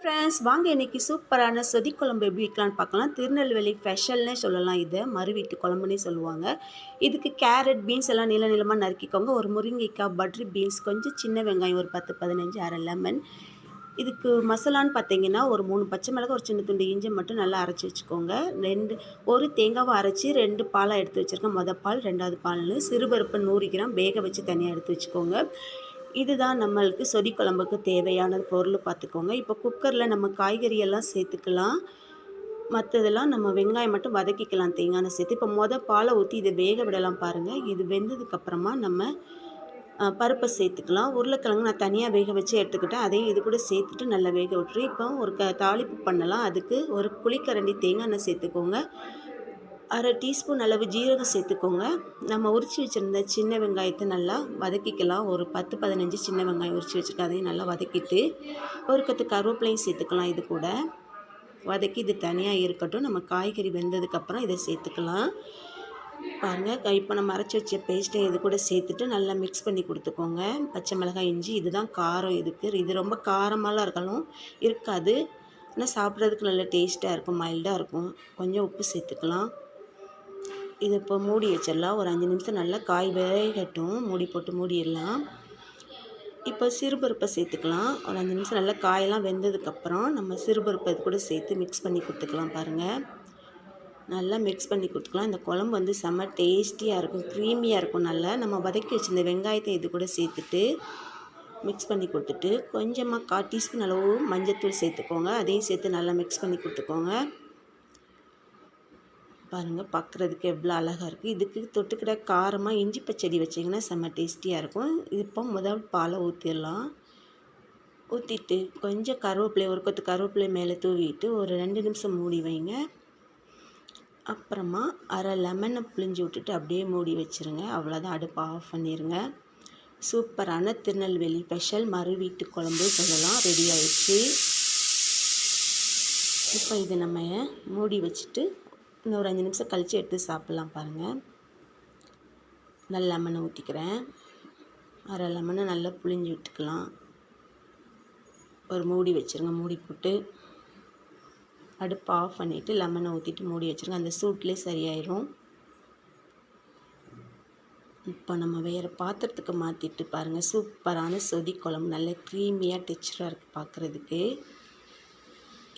Friends வாங்க இன்றைக்கி சூப்பரான சொதி குழம்பு எப்படி வைக்கலான்னு பார்க்கலாம். திருநெல்வேலி ஸ்பெஷல்னே சொல்லலாம். இதை மறுவீட்டு குழம்புனே சொல்லுவாங்க. இதுக்கு கேரட் பீன்ஸ் எல்லாம் நீள நீளமாக நறுக்கிக்கோங்க. ஒரு முருங்கைக்காய், பட்ரி பீன்ஸ், கொஞ்சம் சின்ன வெங்காயம் ஒரு 10-15, அரை லெமன். இதுக்கு மசாலான்னு பார்த்தீங்கன்னா ஒரு 3 பச்சை மிளகாய், ஒரு சின்ன துண்டு இஞ்சி மட்டும் நல்லா அரைச்சி வச்சுக்கோங்க. ஒரு தேங்காவை அரைச்சி 2 பாலாக எடுத்து வச்சுருக்கேன். மொதல் பால், 2வது பால்னு. சிறுபருப்பு 100 கிராம் வேக வச்சு தனியாக எடுத்து வச்சுக்கோங்க. இதுதான் நம்மளுக்கு சொதி குழம்புக்கு தேவையான பொருள் பார்த்துக்கோங்க. இப்போ குக்கரில் நம்ம காய்கறியெல்லாம் சேர்த்துக்கலாம். மற்றதெல்லாம் நம்ம வெங்காயம் மட்டும் வதக்கிக்கலாம் தேங்காய் சேர்த்து. இப்போ பாலை ஊற்றி இதை வேக விடலாம் பாருங்கள். இது வெந்ததுக்கப்புறமா நம்ம பருப்பை சேர்த்துக்கலாம். உருளைக்கிழங்கு நான் தனியாக வேக வச்சு எடுத்துக்கிட்டேன். அதையும் இது கூட சேர்த்துட்டு நல்லா வேக விட்டுரு. இப்போ ஒரு தாளிப்பு பண்ணலாம். அதுக்கு ஒரு புளிக்கரண்டி தேங்காய் எண்ணெய் சேர்த்துக்கோங்க. அரை டீஸ்பூன் அளவு ஜீரகம் சேர்த்துக்கோங்க. நம்ம உரித்து வச்சுருந்த சின்ன வெங்காயத்தை நல்லா வதக்கிக்கலாம். ஒரு 10-15 சின்ன வெங்காயம் உரித்து வச்சுருக்கேன். அதையும் நல்லா வதக்கிட்டு ஒரு கொத்து கருவேப்பிலையும் சேர்த்துக்கலாம். இது கூட வதக்கி இது தனியாக இருக்கட்டும். நம்ம காய்கறி வெந்ததுக்கப்புறம் இதை சேர்த்துக்கலாம். பாருங்கள், இப்போ நம்ம அரைச்சி வச்ச பேஸ்ட்டை இது கூட சேர்த்துட்டு நல்லா மிக்ஸ் பண்ணி கொடுத்துக்கோங்க. பச்சை மிளகாய், இஞ்சி, இதுதான் காரம் இதுக்கு. இது ரொம்ப காரமாலாம் இருக்காது. ஆனால் சாப்பிட்றதுக்கு நல்ல டேஸ்ட்டாக இருக்கும், மைல்டாக இருக்கும். கொஞ்சம் உப்பு சேர்த்துக்கலாம். இது இப்போ மூடி வச்சிடலாம். ஒரு 5 நிமிஷம் நல்லா காய் வேகட்டும். மூடி போட்டு மூடிடலாம். இப்போ சிறுபருப்பை சேர்த்துக்கலாம். ஒரு 5 நிமிஷம் நல்லா காயெல்லாம் வெந்ததுக்கப்புறம் நம்ம சிறுபருப்பை இது கூட சேர்த்து மிக்ஸ் பண்ணி கொடுத்துக்கலாம். பாருங்கள், நல்லா மிக்ஸ் பண்ணி கொடுத்துக்கலாம். இந்த குழம்பு செம்ம டேஸ்டியாக இருக்கும், க்ரீமியாக இருக்கும். நல்லா நம்ம வதக்கி வச்சுருந்த வெங்காயத்தை இது கூட சேர்த்துட்டு மிக்ஸ் பண்ணி கொடுத்துட்டு கொஞ்சமாக 1/4 டீஸ்பூன் அளவு மஞ்சள்தூள் சேர்த்துக்கோங்க. அதையும் சேர்த்து நல்லா மிக்ஸ் பண்ணி கொடுத்துக்கோங்க. பாருங்கள், பார்க்குறதுக்கு எவ்வளோ அழகாக இருக்குது. இதுக்கு தொட்டுக்கிட காரமாக இஞ்சி பச்சடி வச்சிங்கன்னா செம்ம டேஸ்டியாக இருக்கும். இப்போ முதல் பாலை ஊற்றிடலாம். ஊற்றிட்டு கொஞ்சம் கருவேப்பிலை, ஒரு கொத்து கருவேப்பிலை மேலே தூவிட்டு ஒரு 2 நிமிஷம் மூடி வைங்க. அப்புறமா அரை லெமனை பிழிஞ்சு விட்டுட்டு அப்படியே மூடி வச்சுருங்க. அவ்வளோதான், அடுப்பை ஆஃப் பண்ணிடுங்க. சூப்பரான திருநெல்வேலி ஸ்பெஷல் மறுவீட்டு குழம்பு சொல்லலாம், ரெடி ஆயிடுச்சு. இப்போ இது நம்ம மூடி வச்சுட்டு இன்னொரு 5 நிமிஷம் கழித்து எடுத்து சாப்பிட்லாம். பாருங்கள், நல்ல லெமனை ஊற்றிக்கிறேன். அரை லெமனை நல்லா புழிஞ்சு விட்டுக்கலாம். ஒரு மூடி வச்சுருங்க. மூடி போட்டு அடுப்பு ஆஃப் பண்ணிவிட்டு லெமனை ஊற்றிட்டு மூடி வச்சுருங்க. அந்த சூட்லேயே சரியாயிடும். இப்போ நம்ம வேறு பாத்திரத்துக்கு மாற்றிட்டு பாருங்கள், சூப்பரான சொதி குழம்பு நல்ல க்ரீமியாக டெக்ஸ்சராக இருக்குது பார்க்குறதுக்கு.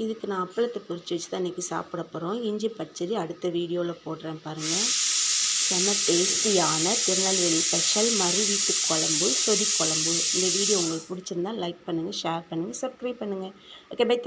இதுக்கு நான் அப்பளத்தை பொரித்து வச்சு தான் இன்றைக்கி சாப்பிட போகிறோம். இஞ்சி பச்சடி அடுத்த வீடியோவில் போடுறேன் பாருங்கள். செம்ம டேஸ்டியான திருநெல்வேலி ஸ்பெஷல் மறுவீட்டு குழம்பு, சொதி குழம்பு. இந்த வீடியோ உங்களுக்கு பிடிச்சிருந்தால் லைக் பண்ணுங்கள், ஷேர் பண்ணுங்கள், சப்ஸ்கிரைப் பண்ணுங்கள். Okay, by.